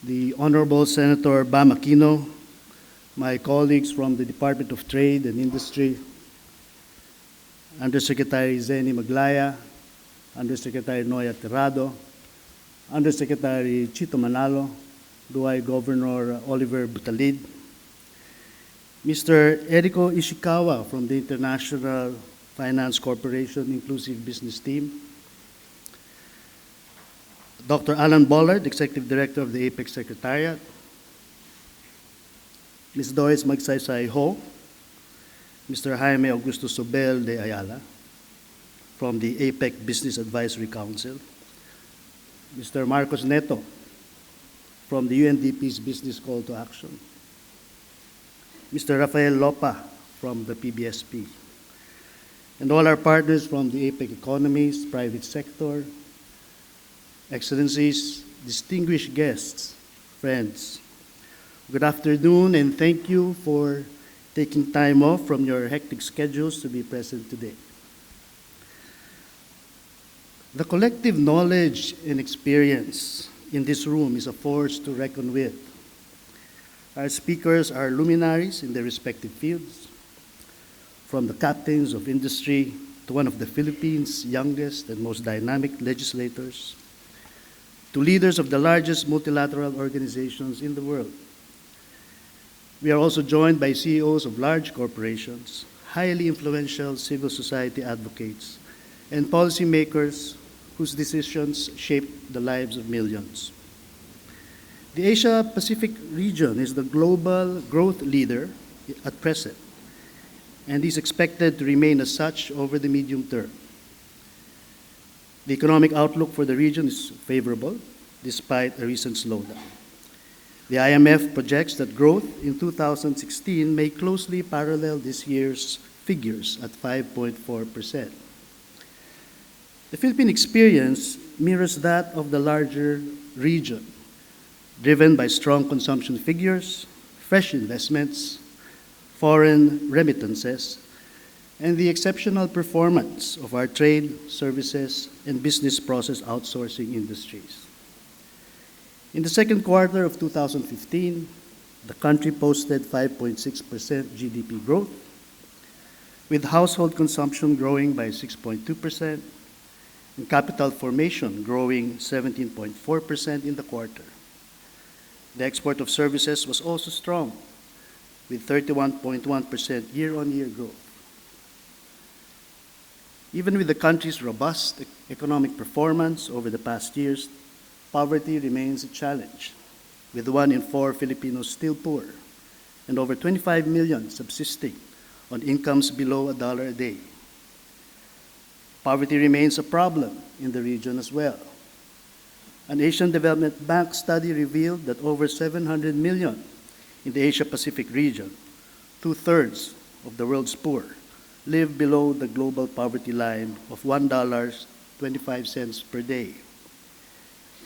the Honorable Senator Bam Aquino, my colleagues from the Department of Trade and Industry, Undersecretary Zeni Maglaya, Undersecretary Noya Terrado, Undersecretary Chito Manalo, Duay Governor Oliver Butalid, Mr. Eriko Ishikawa from the International Finance Corporation Inclusive Business Team, Dr. Alan Bollard, Executive Director of the APEC Secretariat, Ms. Doris Magsaysay Ho, Mr. Jaime Augusto Sobel de Ayala from the APEC Business Advisory Council, Mr. Marcos Neto from the UNDP's Business Call to Action, Mr. Rafael Lopa from the PBSP, and all our partners from the APEC economies, private sector, Excellencies, distinguished guests, friends, good afternoon and thank you for taking time off from your hectic schedules to be present today. The collective knowledge and experience in this room is a force to reckon with. Our speakers are luminaries in their respective fields, from the captains of industry to one of the Philippines' youngest and most dynamic legislators, to leaders of the largest multilateral organizations in the world. We are also joined by CEOs of large corporations, highly influential civil society advocates, and policymakers whose decisions shape the lives of millions. The Asia-Pacific region is the global growth leader at present, and is expected to remain as such over the medium term. The economic outlook for the region is favorable, despite a recent slowdown. The IMF projects that growth in 2016 may closely parallel this year's figures at 5.4%. The Philippine experience mirrors that of the larger region, driven by strong consumption figures, fresh investments, foreign remittances, and the exceptional performance of our trade, services, and business process outsourcing industries. In the second quarter of 2015, the country posted 5.6% GDP growth, with household consumption growing by 6.2% and capital formation growing 17.4% in the quarter. The export of services was also strong, with 31.1% year-on-year growth. Even with the country's robust economic performance over the past years, poverty remains a challenge, with 1 in 4 Filipinos still poor and over 25 million subsisting on incomes below $1 a day. Poverty remains a problem in the region as well. An Asian Development Bank study revealed that over 700 million in the Asia-Pacific region, 2/3 of the world's poor, live below the global poverty line of $1.25 per day.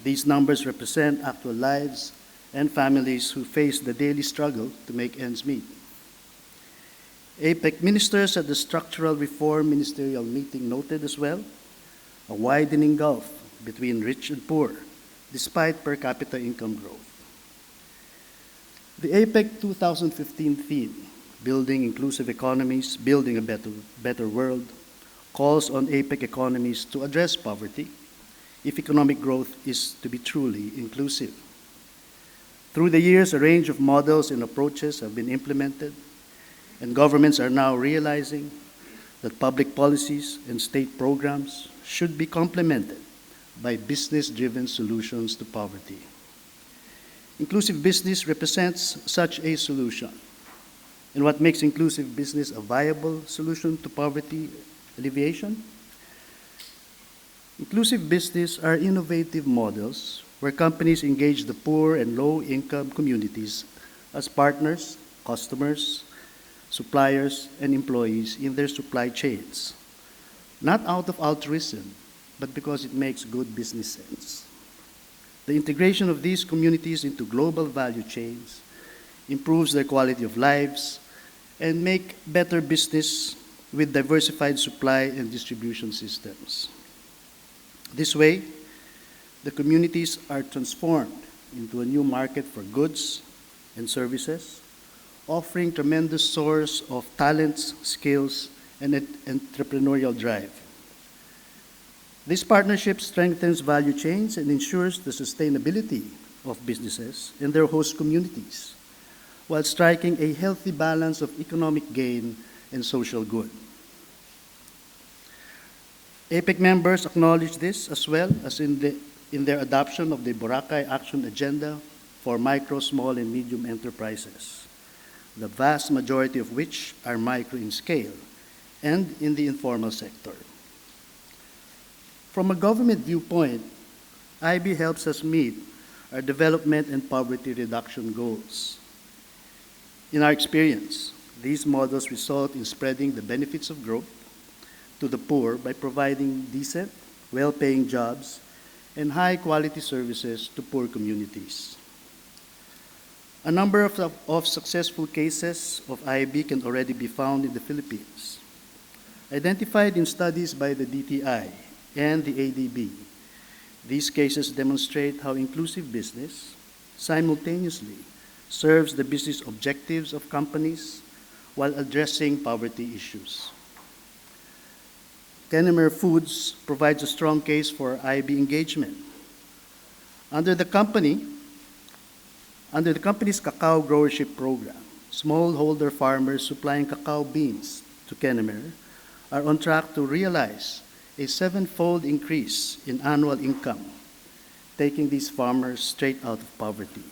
These numbers represent actual lives and families who face the daily struggle to make ends meet. APEC ministers at the Structural Reform Ministerial Meeting noted as well a widening gulf between rich and poor, despite per capita income growth. The APEC 2015 theme, Building Inclusive Economies, Building a Better World, calls on APEC economies to address poverty if economic growth is to be truly inclusive. Through the years, a range of models and approaches have been implemented, and governments are now realizing that public policies and state programs should be complemented by business-driven solutions to poverty. Inclusive business represents such a solution. And what makes inclusive business a viable solution to poverty alleviation? Inclusive business are innovative models where companies engage the poor and low-income communities as partners, customers, suppliers, and employees in their supply chains, not out of altruism, but because it makes good business sense. The integration of these communities into global value chains improves their quality of lives and make better business with diversified supply and distribution systems. This way, the communities are transformed into a new market for goods and services, offering tremendous source of talents, skills, and entrepreneurial drive. This partnership strengthens value chains and ensures the sustainability of businesses and their host communities, while striking a healthy balance of economic gain and social good. APEC members acknowledge this as well as in their adoption of the Boracay Action Agenda for micro, small, and medium enterprises, the vast majority of which are micro in scale and in the informal sector. From a government viewpoint, IB helps us meet our development and poverty reduction goals. In our experience, these models result in spreading the benefits of growth to the poor by providing decent, well-paying jobs and high-quality services to poor communities. A number of successful cases of IB can already be found in the Philippines. Identified in studies by the DTI and the ADB, these cases demonstrate how inclusive business simultaneously serves the business objectives of companies while addressing poverty issues. Kennemer Foods provides a strong case for IB engagement. Under the company's cacao growership program, smallholder farmers supplying cacao beans to Kennemer are on track to realize a 7-fold increase in annual income, taking these farmers straight out of poverty.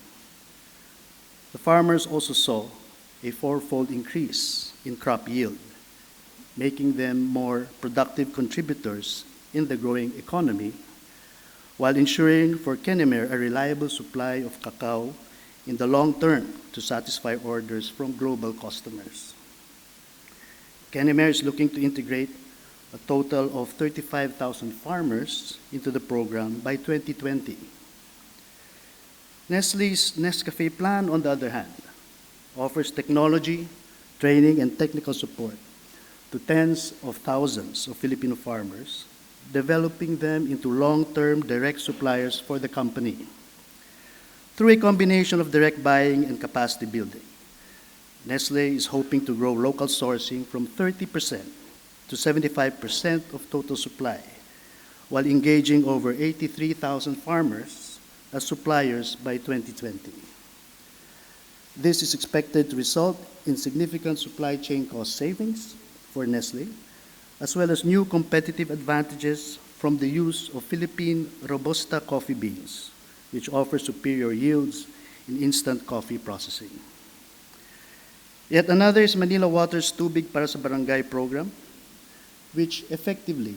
The farmers also saw a 4-fold increase in crop yield, making them more productive contributors in the growing economy, while ensuring for Kennemer a reliable supply of cacao in the long term to satisfy orders from global customers. Kennemer is looking to integrate a total of 35,000 farmers into the program by 2020. Nestle's Nescafe plan, on the other hand, offers technology, training, and technical support to tens of thousands of Filipino farmers, developing them into long-term direct suppliers for the company. Through a combination of direct buying and capacity building, Nestle is hoping to grow local sourcing from 30% to 75% of total supply, while engaging over 83,000 farmers as suppliers by 2020. This is expected to result in significant supply chain cost savings for Nestle, as well as new competitive advantages from the use of Philippine Robusta coffee beans, which offer superior yields in instant coffee processing. Yet another is Manila Water's Tubig para sa Barangay program, which effectively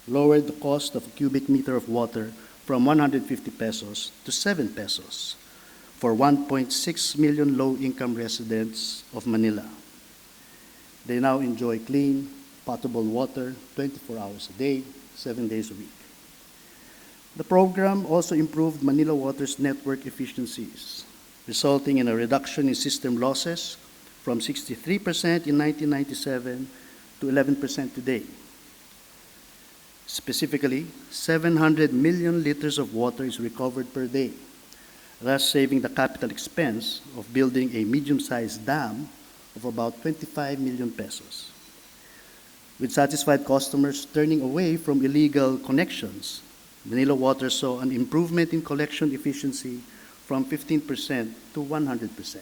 lowered the cost of a cubic meter of water from 150 pesos to 7 pesos for 1.6 million low-income residents of Manila. They now enjoy clean, potable water 24 hours a day, 7 days a week. The program also improved Manila Water's network efficiencies, resulting in a reduction in system losses from 63% in 1997 to 11% today. Specifically, 700 million liters of water is recovered per day, thus saving the capital expense of building a medium-sized dam of about 25 million pesos. With satisfied customers turning away from illegal connections, Manila Water saw an improvement in collection efficiency from 15% to 100%.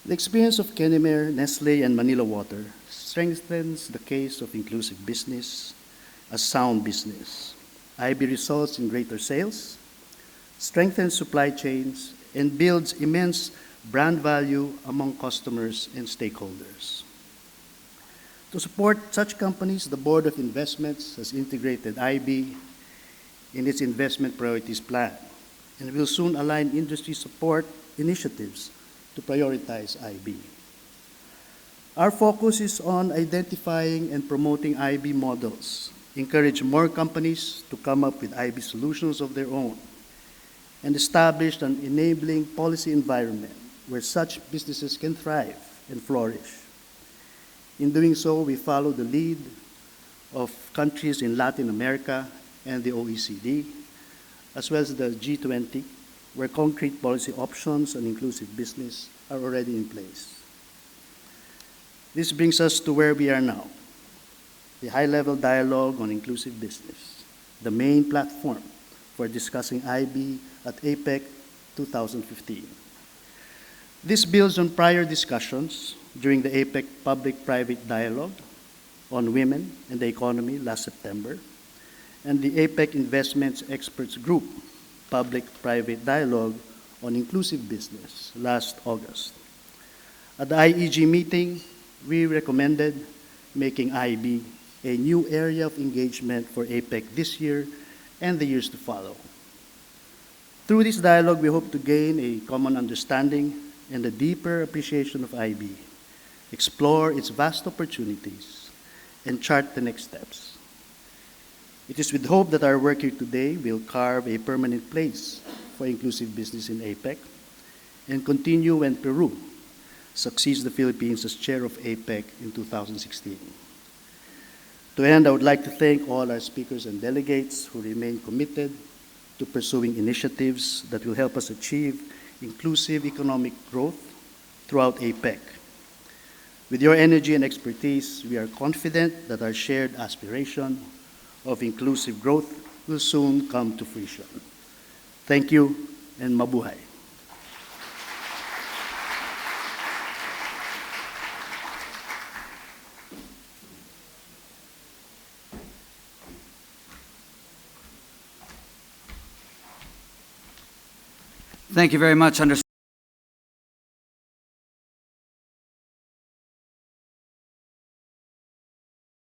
The experience of Kennemer, Nestle, and Manila Water strengthens the case of inclusive business as sound business. IB results in greater sales, strengthens supply chains, and builds immense brand value among customers and stakeholders. To support such companies, the Board of Investments has integrated IB in its investment priorities plan and will soon align industry support initiatives to prioritize IB. Our focus is on identifying and promoting IB models, encourage more companies to come up with IB solutions of their own, and establish an enabling policy environment where such businesses can thrive and flourish. In doing so, we follow the lead of countries in Latin America and the OECD, as well as the G20, where concrete policy options on inclusive business are already in place. This brings us to where we are now, the high-level dialogue on inclusive business, the main platform for discussing IB at APEC 2015. This builds on prior discussions during the APEC Public-Private Dialogue on Women and the Economy last September, and the APEC Investments Experts Group Public-Private Dialogue on Inclusive Business last August. At the IEG meeting, we recommended making IB a new area of engagement for APEC this year and the years to follow. Through this dialogue, we hope to gain a common understanding and a deeper appreciation of IB, explore its vast opportunities, and chart the next steps. It is with hope that our work here today will carve a permanent place for inclusive business in APEC and continue when Peru succeeds the Philippines as chair of APEC in 2016. To end, I would like to thank all our speakers and delegates who remain committed to pursuing initiatives that will help us achieve inclusive economic growth throughout APEC. With your energy and expertise, we are confident that our shared aspiration of inclusive growth will soon come to fruition. Thank you, and mabuhay. Thank you very much.